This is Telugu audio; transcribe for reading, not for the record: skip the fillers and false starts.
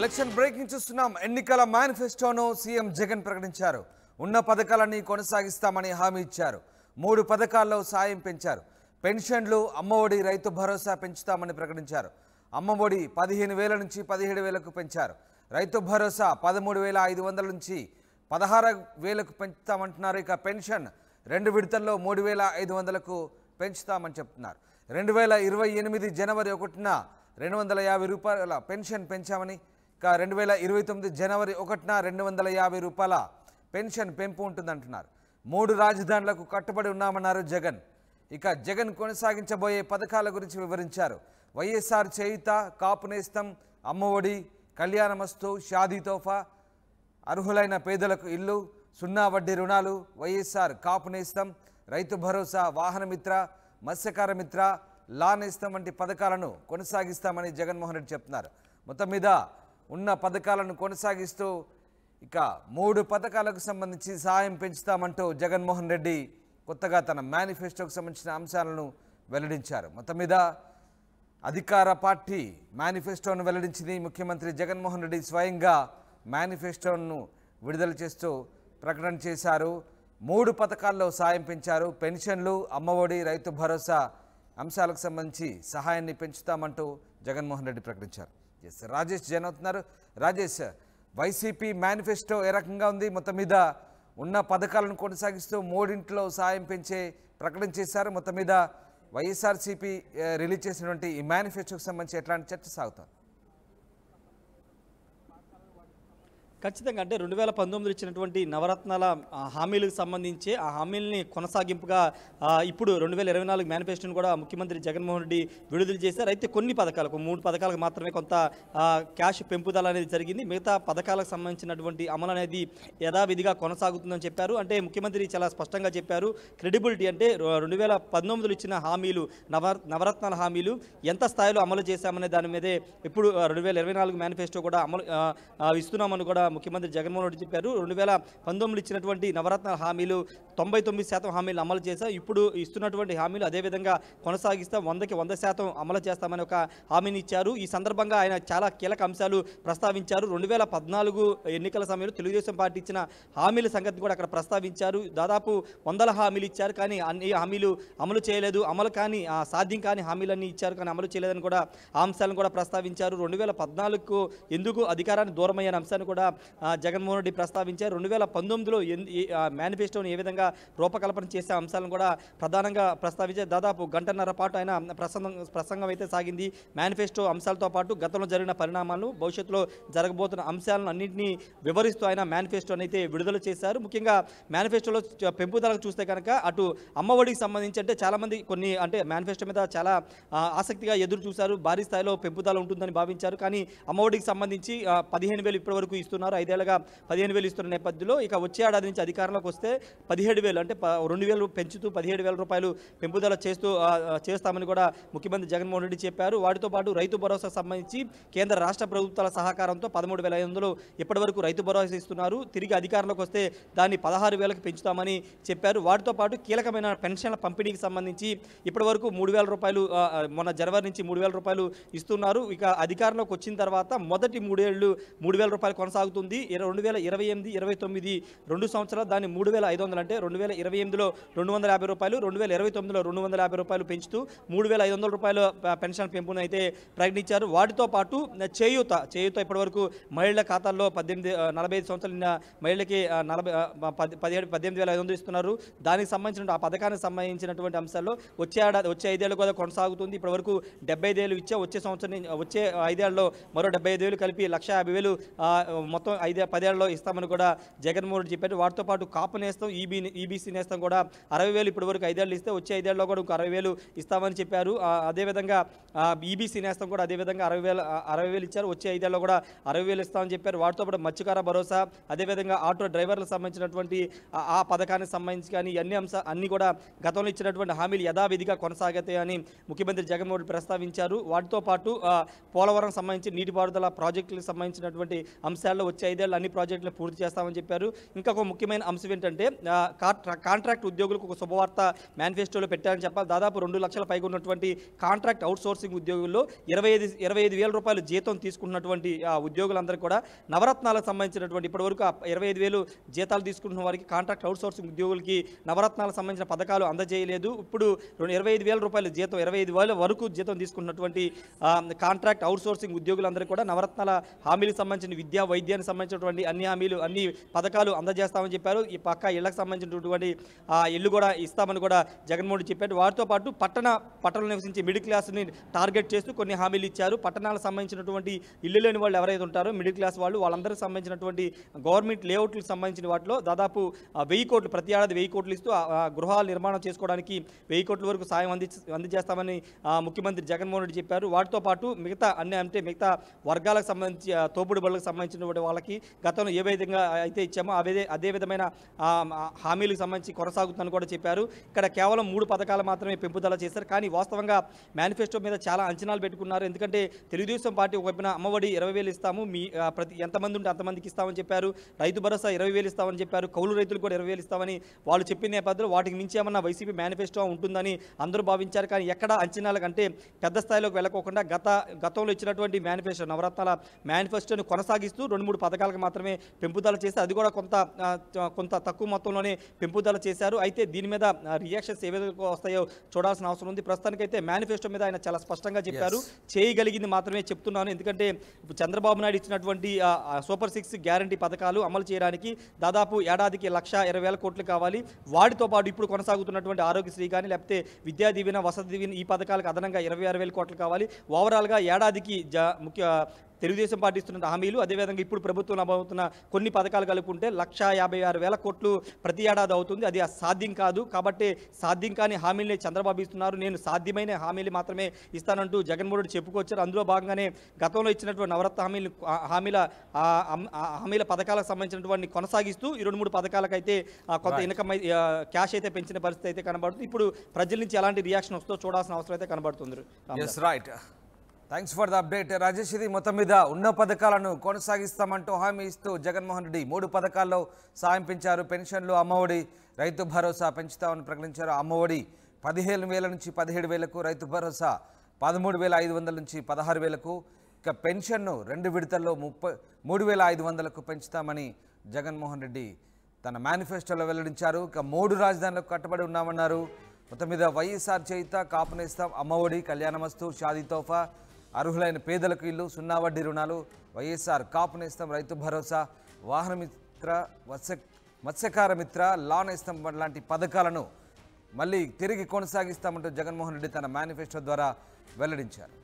ఎలక్షన్ బ్రేకింగ్ చూస్తున్నాం. ఎన్నికల మేనిఫెస్టోను సీఎం జగన్ ప్రకటించారు. ఉన్న పథకాలన్నీ కొనసాగిస్తామని హామీ ఇచ్చారు. 3 పథకాల్లో సాయం పెంచారు. పెన్షన్లు, అమ్మఒడి, రైతు భరోసా పెంచుతామని ప్రకటించారు. అమ్మఒడి 15,000 నుంచి 17,000కు పెంచారు. రైతు భరోసా 13,500 నుంచి 16,000కు పెంచుతామంటున్నారు. ఇక పెన్షన్ 2 విడతల్లో 3,500కు పెంచుతామని చెప్తున్నారు. 2028 జనవరి 1న 250 రూపాయల పెన్షన్ పెంచామని, ఇక 2029 జనవరి 1న 250 రూపాయల పెన్షన్ పెంపు ఉంటుందంటున్నారు. 3 రాజధానులకు కట్టుబడి ఉన్నామన్నారు జగన్. ఇక జగన్ కొనసాగించబోయే పథకాల గురించి వివరించారు. వైఎస్ఆర్ చేయుత, కాపు నేస్తం, అమ్మఒడి, కళ్యాణమస్తు, షాదీ తోఫా, అర్హులైన పేదలకు ఇల్లు, 0 వడ్డీ రుణాలు, వైఎస్ఆర్ కాపు నేస్తం, రైతు భరోసా, వాహన మిత్ర, మత్స్యకార మిత్ర, లా నేస్తం వంటి పథకాలను కొనసాగిస్తామని జగన్మోహన్ రెడ్డి చెప్తున్నారు. మొత్తం మీద ఉన్న పథకాలను కొనసాగిస్తూ ఇక 3 పథకాలకు సంబంధించి సహాయం పెంచుతామంటూ జగన్మోహన్ రెడ్డి కొత్తగా తన మేనిఫెస్టోకు సంబంధించిన అంశాలను వెల్లడించారు. మొత్తం మీద అధికార పార్టీ మేనిఫెస్టోను వెల్లడించింది. ముఖ్యమంత్రి జగన్మోహన్ రెడ్డి స్వయంగా మేనిఫెస్టోను విడుదల చేస్తూ ప్రకటన చేశారు. 3 పథకాల్లో సాయం పెంచారు. పెన్షన్లు, అమ్మఒడి, రైతు భరోసా అంశాలకు సంబంధించి సహాయాన్ని పెంచుతామంటూ జగన్మోహన్ రెడ్డి ప్రకటించారు. రాజేష్ జైన్ అవుతున్నారు. రాజేష్, వైసీపీ మేనిఫెస్టో ఏ రకంగా ఉంది? మొత్తం మీద ఉన్న పథకాలను కొనసాగిస్తూ 3 సాయం పెంచే ప్రకటన చేశారు. మొత్తం మీద వైఎస్ఆర్సీపీ రిలీజ్ చేసినటువంటి ఈ మేనిఫెస్టోకి సంబంధించి ఎట్లాంటి చర్చ సాగుతుంది? ఖచ్చితంగా అంటే 2019 ఇచ్చినటువంటి నవరత్నాల హామీలకు సంబంధించి ఆ హామీలని కొనసాగింపుగా ఇప్పుడు 2024 మేనిఫెస్టోను కూడా ముఖ్యమంత్రి జగన్మోహన్ రెడ్డి విడుదల చేశారు. అయితే కొన్ని పథకాలకు 3 పథకాలకు మాత్రమే కొంత క్యాష్ పెంపుదల అనేది జరిగింది. మిగతా పథకాలకు సంబంధించినటువంటి అమలు అనేది యథావిధిగా కొనసాగుతుందని చెప్పారు. అంటే ముఖ్యమంత్రి చాలా స్పష్టంగా చెప్పారు. క్రెడిబిలిటీ అంటే 2019 ఇచ్చిన హామీలు, నవరత్నాల హామీలు ఎంత స్థాయిలో అమలు చేశామనే దాని మీదే ఇప్పుడు 2024 మేనిఫెస్టో కూడా అమలు ఇస్తున్నామని కూడా ముఖ్యమంత్రి జగన్మోహన్ రెడ్డి చెప్పారు. 2019 ఇచ్చినటువంటి నవరత్నాల హామీలు 99% హామీలు అమలు చేశాం. ఇప్పుడు ఇస్తున్నటువంటి హామీలు అదేవిధంగా కొనసాగిస్తాం, 100కి 100% అమలు చేస్తామని ఒక హామీని ఇచ్చారు. ఈ సందర్భంగా ఆయన చాలా కీలక అంశాలు ప్రస్తావించారు. 2014 ఎన్నికల సమయంలో తెలుగుదేశం పార్టీ ఇచ్చిన హామీల సంగతి కూడా అక్కడ ప్రస్తావించారు. దాదాపు 100 హామీలు ఇచ్చారు, కానీ అన్ని హామీలు అమలు చేయలేదు. అమలు కానీ సాధ్యం కాని హామీలన్నీ ఇచ్చారు, కానీ అమలు చేయలేదని కూడా ఆ అంశాలను కూడా ప్రస్తావించారు. 2014కు ఎందుకు అధికారాన్ని దూరమయ్యే అంశాన్ని కూడా జగన్మోహన్ రెడ్డి ప్రస్తావించారు. 2019లో మేనిఫెస్టోని ఏ విధంగా రూపకల్పన చేసే అంశాలను కూడా ప్రధానంగా ప్రస్తావించారు. దాదాపు 1.5 పాటు ఆయన ప్రసంగం అయితే సాగింది. మేనిఫెస్టో అంశాలతో పాటు గతంలో జరిగిన పరిణామాలను, భవిష్యత్తులో జరగబోతున్న అంశాలను అన్నింటినీ వివరిస్తూ ఆయన మేనిఫెస్టోని అయితే విడుదల చేశారు. ముఖ్యంగా మేనిఫెస్టోలో పెంపుదలకు చూస్తే కనుక అటు అమ్మఒడికి సంబంధించి అంటే చాలామంది కొన్ని అంటే మేనిఫెస్టో మీద చాలా ఆసక్తిగా ఎదురు చూశారు. భారీ స్థాయిలో పెంపుదల ఉంటుందని భావించారు. కానీ అమ్మఒడికి సంబంధించి 15,000 ఇప్పటి వరకు ఇస్తున్నారు. 5 ఏళ్లుగా 15,000 ఇస్తున్న నేపథ్యంలో ఇక వచ్చే ఏడాది నుంచి అధికారంలోకి వస్తే 17,000 అంటే 2,000 పెంచుతూ 17,000 రూపాయలు పెంపుదల చేస్తామని కూడా ముఖ్యమంత్రి జగన్మోహన్ రెడ్డి చెప్పారు. వాటితో పాటు రైతు భరోసా సంబంధించి కేంద్ర రాష్ట్ర ప్రభుత్వాల సహకారంతో 13,500 ఇప్పటి వరకు రైతు భరోసా ఇస్తున్నారు. తిరిగి అధికారంలోకి వస్తే దాన్ని 16,000కి పెంచుతామని చెప్పారు. వాటితో పాటు కీలకమైన పెన్షన్ల పంపిణీకి సంబంధించి ఇప్పటి వరకు 3,000 రూపాయలు మొన్న జనవరి నుంచి 3,000 రూపాయలు ఇస్తున్నారు. ఇక అధికారంలోకి వచ్చిన తర్వాత మొదటి 3 ఏళ్ళు 3,000 రూపాయలు కొనసాగుతుంది. 2028, 29 2 సంవత్సరాలు దాన్ని 3,500 అంటే 2028లో 250 రూపాయలు, 2029లో 250 రూపాయలు పెంచుతూ 3,500 రూపాయల పెన్షన్ పెంపును అయితే ప్రకటించారు. వాటితో పాటు చేయూత ఇప్పటి వరకు మహిళల ఖాతాల్లో 45 సంవత్సరాలు నిన్న మహిళలకి 18,500 ఇస్తున్నారు. దానికి సంబంధించిన ఆ పథకానికి సంబంధించినటువంటి అంశాల్లో వచ్చే 5 ఏళ్ళు కూడా కొనసాగుతుంది. ఇప్పటి వరకు 75,000 ఇచ్చా. వచ్చే 5 ఏళ్లలో మరో 75,000 కలిపి 1,50,000 మొత్తం 10 ఏళ్లలో ఇస్తామని కూడా జగన్మోహన్ రెడ్డి చెప్పారు. వాటితో పాటు కాపు నేస్తం, ఈబీసీ నేస్తం కూడా 60,000 ఇప్పటి వరకు 5 ఏళ్ళు ఇస్తే వచ్చే 5 ఏళ్లలో కూడా ఇంకో 60,000 ఇస్తామని చెప్పారు. అదేవిధంగా ఈబీసీ నేస్తం కూడా అదేవిధంగా 60,000 ఇచ్చారు. వచ్చే 5 ఏళ్లలో కూడా 60,000 ఇస్తామని చెప్పారు. వాటితో పాటు మత్స్యకార భరోసా, అదేవిధంగా ఆటో డ్రైవర్లకు సంబంధించినటువంటి ఆ పథకానికి సంబంధించి కానీ అన్ని కూడా గతంలో ఇచ్చినటువంటి హామీలు యథావిధిగా కొనసాగుతాయని ముఖ్యమంత్రి జగన్మోహన్ రెడ్డి ప్రస్తావించారు. వాటితో పాటు పోలవరం సంబంధించి నీటిపారుదల ప్రాజెక్టులకు సంబంధించినటువంటి అంశాల్లో వచ్చే 5 ఏళ్ళు అన్ని ప్రాజెక్టులు పూర్తి చేస్తామని చెప్పారు. ఇంకొక ముఖ్యమైన అంశం ఏంటంటే కాంట్రాక్ట్ ఉద్యోగులకు ఒక శుభవార్త మేనిఫెస్టోలో పెట్టారని చెప్పాలి. దాదాపు 2 లక్షల పైగా ఉన్నటువంటి కాంట్రాక్ట్ అవుట్సోర్సింగ్ ఉద్యోగుల్లో 25,000 రూపాయలు జీతం తీసుకున్నటువంటి ఉద్యోగులందరూ కూడా నవరత్నాలకు సంబంధించినటువంటి ఇప్పటివరకు 25,000 జీతాలు తీసుకుంటున్న వారికి కాంట్రాక్ట్ అవుట్సోర్సింగ్ ఉద్యోగులకి నవరత్నాలకు సంబంధించిన పథకాలు అందజేయలేదు. ఇప్పుడు 25,000 రూపాయల జీతం 25,000 వరకు జీతం తీసుకున్నటువంటి కాంట్రాక్ట్ అవుట్సోర్సింగ్ ఉద్యోగులందరూ కూడా నవరత్నాల హామీలకు సంబంధించిన విద్యా వైద్యానికి సంబంధించినటువంటి అన్ని హామీలు అన్ని పథకాలు అందజేస్తామని చెప్పారు. ఈ పక్క ఇళ్లకు సంబంధించినటువంటి ఇల్లు కూడా ఇస్తామని కూడా జగన్మోహన్ రెడ్డి చెప్పారు. వాటితో పాటు పట్టణంలో నివసించే మిడిల్ క్లాస్ని టార్గెట్ చేస్తూ కొన్ని హామీలు ఇచ్చారు. పట్టణాలకు సంబంధించినటువంటి ఇల్లు లేని వాళ్ళు ఎవరైతే ఉంటారో మిడిల్ క్లాస్ వాళ్ళందరికీ సంబంధించినటువంటి గవర్నమెంట్ లేఅవుట్లకు సంబంధించిన వాటిలో దాదాపు 1000 కోట్లు ప్రతి ఏడాది 1000 కోట్లు ఇస్తూ గృహాలు నిర్మాణం చేసుకోవడానికి 1000 కోట్ల వరకు సాయం అందజేస్తామని ముఖ్యమంత్రి జగన్మోహన్ రెడ్డి చెప్పారు. వాటితో పాటు మిగతా వర్గాలకు సంబంధించి తోపుడు బళ్ళకు సంబంధించినటువంటి వాళ్ళకి గతంలో ఏ విధంగా అయితే ఇచ్చామో అదే విధమైన హామీలకు సంబంధించి కొనసాగుతుందని కూడా చెప్పారు. ఇక్కడ కేవలం 3 పథకాలు మాత్రమే పెంపుదల చేశారు. కానీ వాస్తవంగా మేనిఫెస్టో మీద చాలా అంచనాలు పెట్టుకున్నారు. ఎందుకంటే తెలుగుదేశం పార్టీ ఒకవైపున అమ్మఒడి 20,000 ఇస్తాము, మీ ప్రతి ఎంతమంది ఉంటే అంతమందికి ఇస్తామని చెప్పారు. రైతు భరోసా 20,000 ఇస్తామని చెప్పారు. కౌలు రైతులు కూడా 20,000 ఇస్తామని వాళ్ళు చెప్పిన నేపథ్యంలో వాటికి మించి ఏమన్నా వైసీపీ మేనిఫెస్టో ఉంటుందని అందరూ భావించారు. కానీ ఎక్కడ అంచనాల కంటే పెద్ద స్థాయిలోకి వెళ్ళకోకుండా గతంలో ఇచ్చినటువంటి మేనిఫెస్టో నవరత్నాల మేనిఫెస్టోని కొనసాగిస్తూ 2-3 పథకాలకు మాత్రమే పెంపుదల చేసి అది కూడా కొంత తక్కువ మొత్తంలోనే పెంపుదల చేశారు. అయితే దీని మీద రియాక్షన్స్ ఏ విధంగా వస్తాయో చూడాల్సిన అవసరం ఉంది. ప్రస్తుతానికైతే మేనిఫెస్టో మీద ఆయన చాలా స్పష్టంగా చెప్పారు. చేయగలిగింది మాత్రమే చెప్తున్నాను. ఎందుకంటే చంద్రబాబు నాయుడు ఇచ్చినటువంటి సూపర్ 6 గ్యారంటీ పథకాలు అమలు చేయడానికి దాదాపు ఏడాదికి 1,20,000 కోట్లు కావాలి. వాటితో పాటు ఇప్పుడు కొనసాగుతున్నటువంటి ఆరోగ్యశ్రీ కానీ లేకపోతే విద్యా దీవెన వసతి దీవెన ఈ పథకాలకు అదనంగా 26,000 కోట్లు కావాలి. ఓవరాల్గా ఏడాదికి తెలుగుదేశం పార్టీ ఇస్తున్న హామీలు అదేవిధంగా ఇప్పుడు ప్రభుత్వం అమలవుతున్న కొన్ని పథకాలు కలుపుకుంటే 1,56,000 కోట్లు ప్రతి ఏడాది అవుతుంది. అది సాధ్యం కాదు. కాబట్టి సాధ్యం కాని హామీలనే చంద్రబాబు ఇస్తున్నారు. నేను సాధ్యమైన హామీలు మాత్రమే ఇస్తానంటూ జగన్మోహన్ రెడ్డి చెప్పుకొచ్చారు. అందులో భాగంగానే గతంలో ఇచ్చినటువంటి నవరత్న హామీల పథకాలకు సంబంధించినటువంటి కొనసాగిస్తూ ఈ 2-3 పథకాలకైతే కొంత ఇన్కమ్ క్యాష్ అయితే పెంచిన పరిస్థితి అయితే కనబడుతుంది. ఇప్పుడు ప్రజల నుంచి ఎలాంటి రియాక్షన్ వస్తుందో చూడాల్సిన అవసరం అయితే కనబడుతుంది. Thanks for the update Rajesh. ఇది మొత్తం మీద ఉన్న పథకాలను కొనసాగిస్తామంటూ హామీ ఇస్తూ జగన్మోహన్ రెడ్డి 3 పథకాల్లో సాయం పెంచారు. పెన్షన్లు, అమ్మఒడి, రైతు భరోసా పెంచుతామని ప్రకటించారు. అమ్మఒడి 15,000 నుంచి 17,000కు, రైతు భరోసా 13,500 నుంచి 16,000కు, ఇక పెన్షన్ను 2 విడతల్లో 3,500కు పెంచుతామని జగన్మోహన్ రెడ్డి తన మేనిఫెస్టోలో వెల్లడించారు. ఇక 3 రాజధానులకు కట్టుబడి ఉన్నామన్నారు. మొత్తం మీద వైఎస్ఆర్ చేయిత, కాపునేస్తాం, అమ్మఒడి, కళ్యాణమస్తు, షాదీ తోఫా, అర్హులైన పేదలకు ఇల్లు, 0 వడ్డీ రుణాలు, వైఎస్ఆర్ కాపునేస్తాం, రైతు భరోసా, వాహనమిత్ర, మత్స్యకార మిత్ర, లా నేస్తం లాంటి పథకాలను మళ్ళీ తిరిగి కొనసాగిస్తామంటూ జగన్మోహన్ రెడ్డి తన మేనిఫెస్టో ద్వారా వెల్లడించారు.